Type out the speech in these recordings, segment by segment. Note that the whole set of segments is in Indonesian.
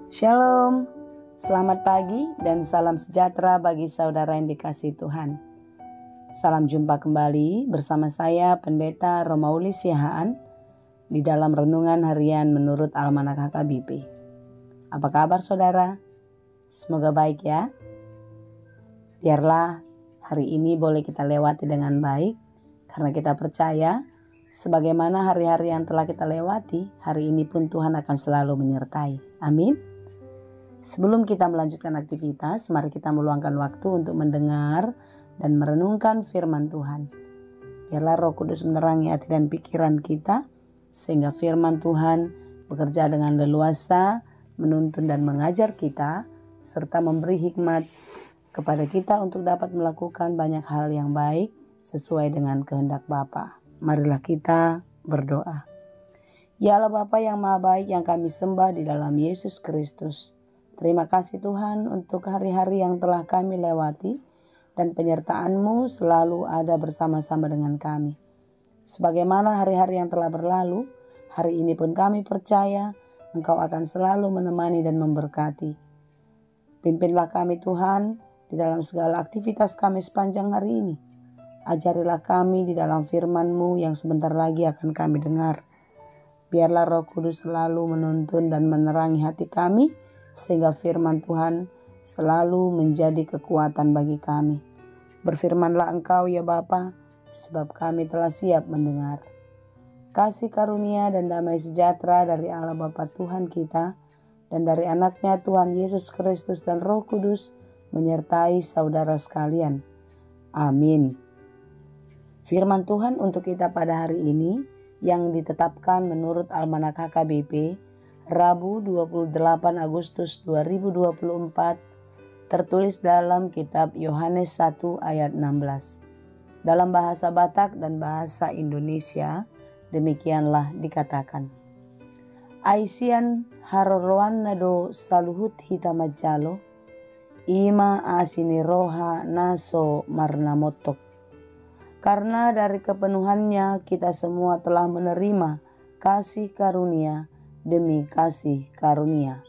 Shalom, selamat pagi dan salam sejahtera bagi saudara yang dikasihi Tuhan. Salam jumpa kembali bersama saya Pendeta Romauli Siahaan di dalam Renungan Harian menurut Almanak HKBP. Apa kabar saudara? Semoga baik ya. Biarlah hari ini boleh kita lewati dengan baik karena kita percaya sebagaimana hari-hari yang telah kita lewati, hari ini pun Tuhan akan selalu menyertai. Amin. Sebelum kita melanjutkan aktivitas, mari kita meluangkan waktu untuk mendengar dan merenungkan firman Tuhan. Biarlah Roh Kudus menerangi hati dan pikiran kita, sehingga firman Tuhan bekerja dengan leluasa, menuntun dan mengajar kita, serta memberi hikmat kepada kita untuk dapat melakukan banyak hal yang baik sesuai dengan kehendak Bapa. Marilah kita berdoa. Ya Allah Bapa yang Maha Baik yang kami sembah di dalam Yesus Kristus. Terima kasih Tuhan untuk hari-hari yang telah kami lewati dan penyertaan-Mu selalu ada bersama-sama dengan kami. Sebagaimana hari-hari yang telah berlalu, hari ini pun kami percaya Engkau akan selalu menemani dan memberkati. Pimpinlah kami Tuhan di dalam segala aktivitas kami sepanjang hari ini. Ajarilah kami di dalam firman-Mu yang sebentar lagi akan kami dengar. Biarlah Roh Kudus selalu menuntun dan menerangi hati kami, sehingga firman Tuhan selalu menjadi kekuatan bagi kami. Berfirmanlah Engkau ya Bapa, sebab kami telah siap mendengar. Kasih karunia dan damai sejahtera dari Allah Bapa Tuhan kita, dan dari anaknya Tuhan Yesus Kristus dan Roh Kudus, menyertai saudara sekalian. Amin. Firman Tuhan untuk kita pada hari ini, yang ditetapkan menurut Almanak HKBP, Rabu 28 Agustus 2024, tertulis dalam kitab Yohanes 1 ayat 16. Dalam bahasa Batak dan bahasa Indonesia, demikianlah dikatakan. Aisian haroroan nado saluhut hitamajalo, ima asini roha naso marnamotok. Karena dari kepenuhannya kita semua telah menerima kasih karunia demi kasih karunia.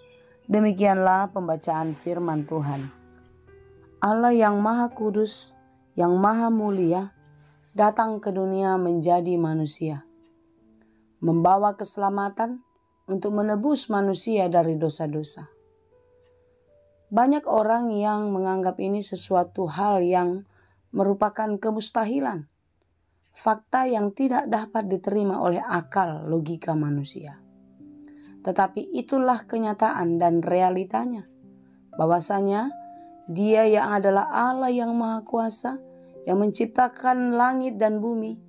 Demikianlah pembacaan firman Tuhan. Allah yang Maha Kudus, yang Maha Mulia, datang ke dunia menjadi manusia, membawa keselamatan untuk menebus manusia dari dosa-dosa. Banyak orang yang menganggap ini sesuatu hal yang merupakan kemustahilan, fakta yang tidak dapat diterima oleh akal logika manusia. Tetapi itulah kenyataan dan realitanya, bahwasanya Dia yang adalah Allah yang Maha Kuasa, yang menciptakan langit dan bumi,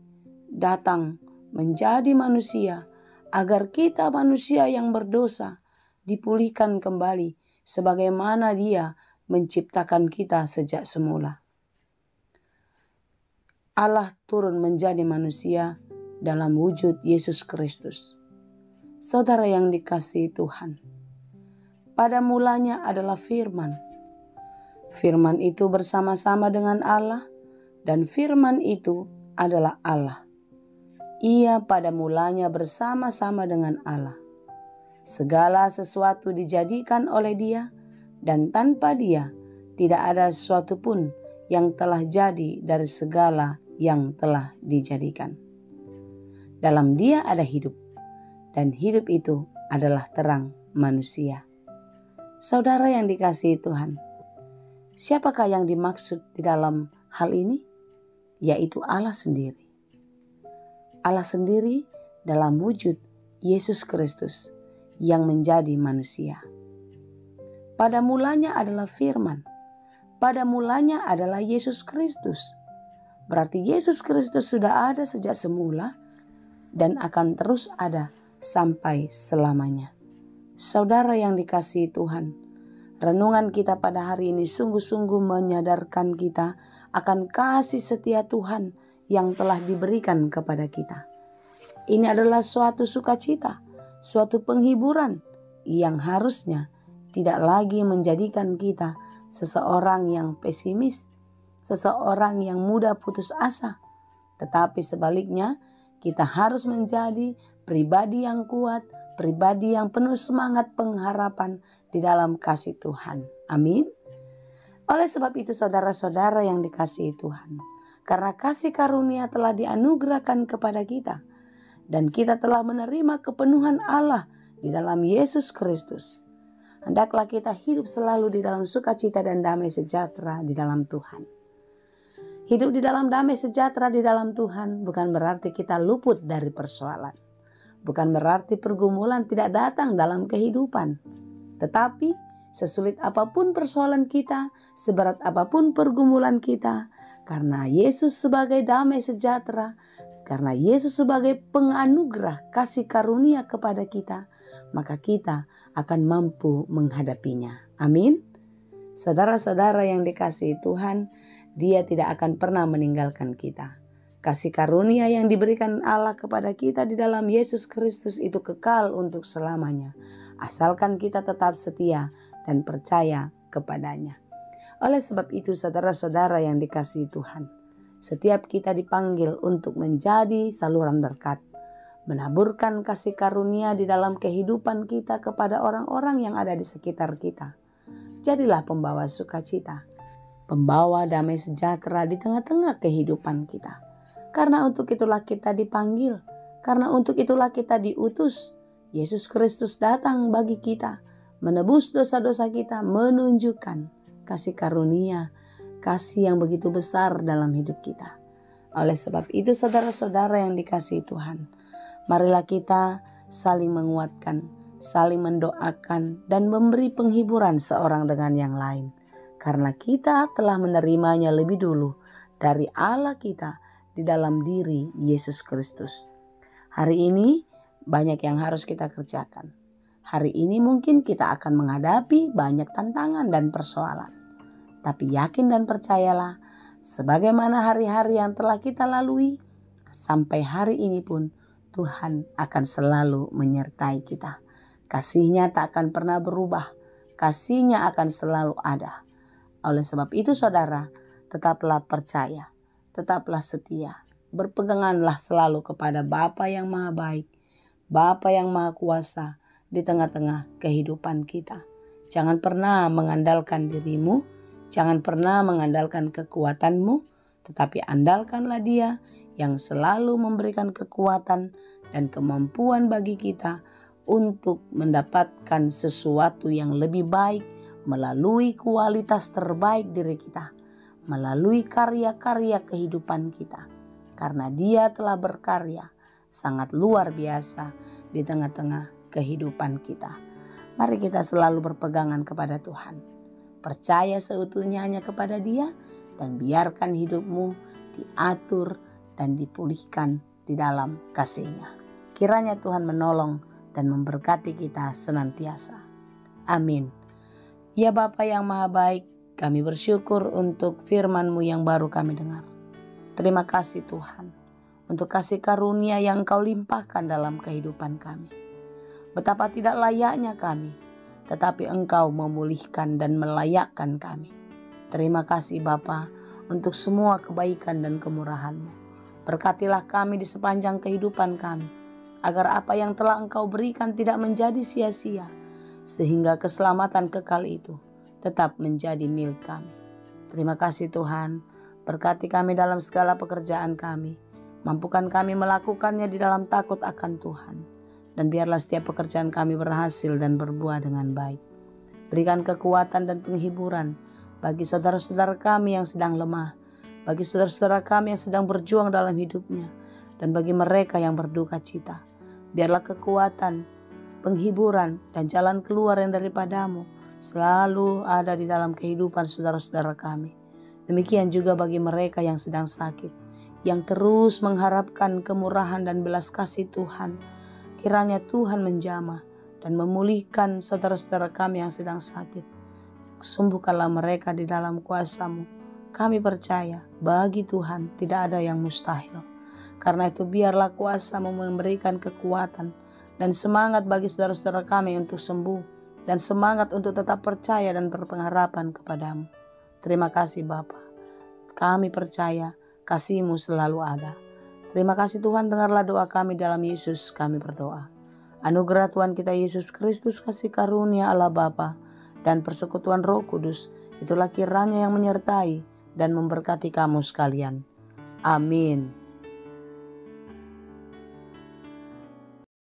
datang menjadi manusia agar kita manusia yang berdosa dipulihkan kembali sebagaimana Dia menciptakan kita sejak semula. Allah turun menjadi manusia dalam wujud Yesus Kristus. Saudara yang dikasihi Tuhan, pada mulanya adalah firman. Firman itu bersama-sama dengan Allah, dan firman itu adalah Allah. Ia pada mulanya bersama-sama dengan Allah. Segala sesuatu dijadikan oleh Dia, dan tanpa Dia tidak ada sesuatu pun yang telah jadi dari segala yang telah dijadikan. Dalam Dia ada hidup, dan hidup itu adalah terang manusia. Saudara yang dikasihi Tuhan, siapakah yang dimaksud di dalam hal ini? Yaitu Allah sendiri. Allah sendiri dalam wujud Yesus Kristus yang menjadi manusia. Pada mulanya adalah firman. Pada mulanya adalah Yesus Kristus. Berarti Yesus Kristus sudah ada sejak semula dan akan terus ada sampai selamanya. Saudara yang dikasihi Tuhan, renungan kita pada hari ini sungguh-sungguh menyadarkan kita akan kasih setia Tuhan yang telah diberikan kepada kita. Ini adalah suatu sukacita, suatu penghiburan yang harusnya tidak lagi menjadikan kita seseorang yang pesimis, seseorang yang mudah putus asa, tetapi sebaliknya kita harus menjadi pribadi yang kuat, pribadi yang penuh semangat pengharapan di dalam kasih Tuhan. Amin. Oleh sebab itu saudara-saudara yang dikasihi Tuhan, karena kasih karunia telah dianugerahkan kepada kita, dan kita telah menerima kepenuhan Allah di dalam Yesus Kristus, hendaklah kita hidup selalu di dalam sukacita dan damai sejahtera di dalam Tuhan. Hidup di dalam damai sejahtera di dalam Tuhan bukan berarti kita luput dari persoalan. Bukan berarti pergumulan tidak datang dalam kehidupan. Tetapi sesulit apapun persoalan kita, seberat apapun pergumulan kita, karena Yesus sebagai damai sejahtera, karena Yesus sebagai penganugerah kasih karunia kepada kita, maka kita akan mampu menghadapinya. Amin. Saudara-saudara yang dikasihi Tuhan, Dia tidak akan pernah meninggalkan kita. Kasih karunia yang diberikan Allah kepada kita di dalam Yesus Kristus itu kekal untuk selamanya, asalkan kita tetap setia dan percaya kepadanya. Oleh sebab itu saudara-saudara yang dikasihi Tuhan, setiap kita dipanggil untuk menjadi saluran berkat, menaburkan kasih karunia di dalam kehidupan kita kepada orang-orang yang ada di sekitar kita. Jadilah pembawa sukacita, pembawa damai sejahtera di tengah-tengah kehidupan kita. Karena untuk itulah kita dipanggil, karena untuk itulah kita diutus. Yesus Kristus datang bagi kita, menebus dosa-dosa kita, menunjukkan kasih karunia, kasih yang begitu besar dalam hidup kita. Oleh sebab itu saudara-saudara yang dikasihi Tuhan, marilah kita saling menguatkan, saling mendoakan, dan memberi penghiburan seorang dengan yang lain. Karena kita telah menerimanya lebih dulu dari Allah kita di dalam diri Yesus Kristus. Hari ini banyak yang harus kita kerjakan. Hari ini mungkin kita akan menghadapi banyak tantangan dan persoalan. Tapi yakin dan percayalah, sebagaimana hari-hari yang telah kita lalui, sampai hari ini pun Tuhan akan selalu menyertai kita. Kasih-Nya tak akan pernah berubah. Kasih-Nya akan selalu ada. Oleh sebab itu saudara, tetaplah percaya, tetaplah setia. Berpeganganlah selalu kepada Bapa yang Maha Baik, Bapa yang Maha Kuasa di tengah-tengah kehidupan kita. Jangan pernah mengandalkan dirimu, jangan pernah mengandalkan kekuatanmu, tetapi andalkanlah Dia yang selalu memberikan kekuatan dan kemampuan bagi kita untuk mendapatkan sesuatu yang lebih baik melalui kualitas terbaik diri kita, melalui karya-karya kehidupan kita. Karena Dia telah berkarya sangat luar biasa di tengah-tengah kehidupan kita. Mari kita selalu berpegangan kepada Tuhan. Percaya seutuhnya hanya kepada Dia dan biarkan hidupmu diatur dan dipulihkan di dalam kasih-Nya. Kiranya Tuhan menolong dan memberkati kita senantiasa. Amin. Ya Bapa yang Maha Baik, kami bersyukur untuk firman-Mu yang baru kami dengar. Terima kasih Tuhan untuk kasih karunia yang Engkau limpahkan dalam kehidupan kami. Betapa tidak layaknya kami, tetapi Engkau memulihkan dan melayakkan kami. Terima kasih Bapa untuk semua kebaikan dan kemurahan-Mu. Berkatilah kami di sepanjang kehidupan kami, agar apa yang telah Engkau berikan tidak menjadi sia-sia, sehingga keselamatan kekal itu tetap menjadi milik kami. Terima kasih Tuhan, berkati kami dalam segala pekerjaan kami, mampukan kami melakukannya di dalam takut akan Tuhan, dan biarlah setiap pekerjaan kami berhasil dan berbuah dengan baik. Berikan kekuatan dan penghiburan bagi saudara-saudara kami yang sedang lemah, bagi saudara-saudara kami yang sedang berjuang dalam hidupnya, dan bagi mereka yang berduka cita. Biarlah kekuatan, penghiburan, dan jalan keluar yang daripada-Mu selalu ada di dalam kehidupan saudara-saudara kami. Demikian juga bagi mereka yang sedang sakit, yang terus mengharapkan kemurahan dan belas kasih Tuhan. Kiranya Tuhan menjamah dan memulihkan saudara-saudara kami yang sedang sakit. Sembuhkanlah mereka di dalam kuasa-Mu. Kami percaya bagi Tuhan tidak ada yang mustahil. Karena itu biarlah kuasa-Mu memberikan kekuatan dan semangat bagi saudara-saudara kami untuk sembuh, dan semangat untuk tetap percaya dan berpengharapan kepada-Mu. Terima kasih Bapa. Kami percaya kasih-Mu selalu ada. Terima kasih Tuhan, dengarlah doa kami dalam Yesus kami berdoa. Anugerah Tuhan kita Yesus Kristus, kasih karunia Allah Bapa, dan persekutuan Roh Kudus, itulah kiranya yang menyertai dan memberkati kamu sekalian. Amin.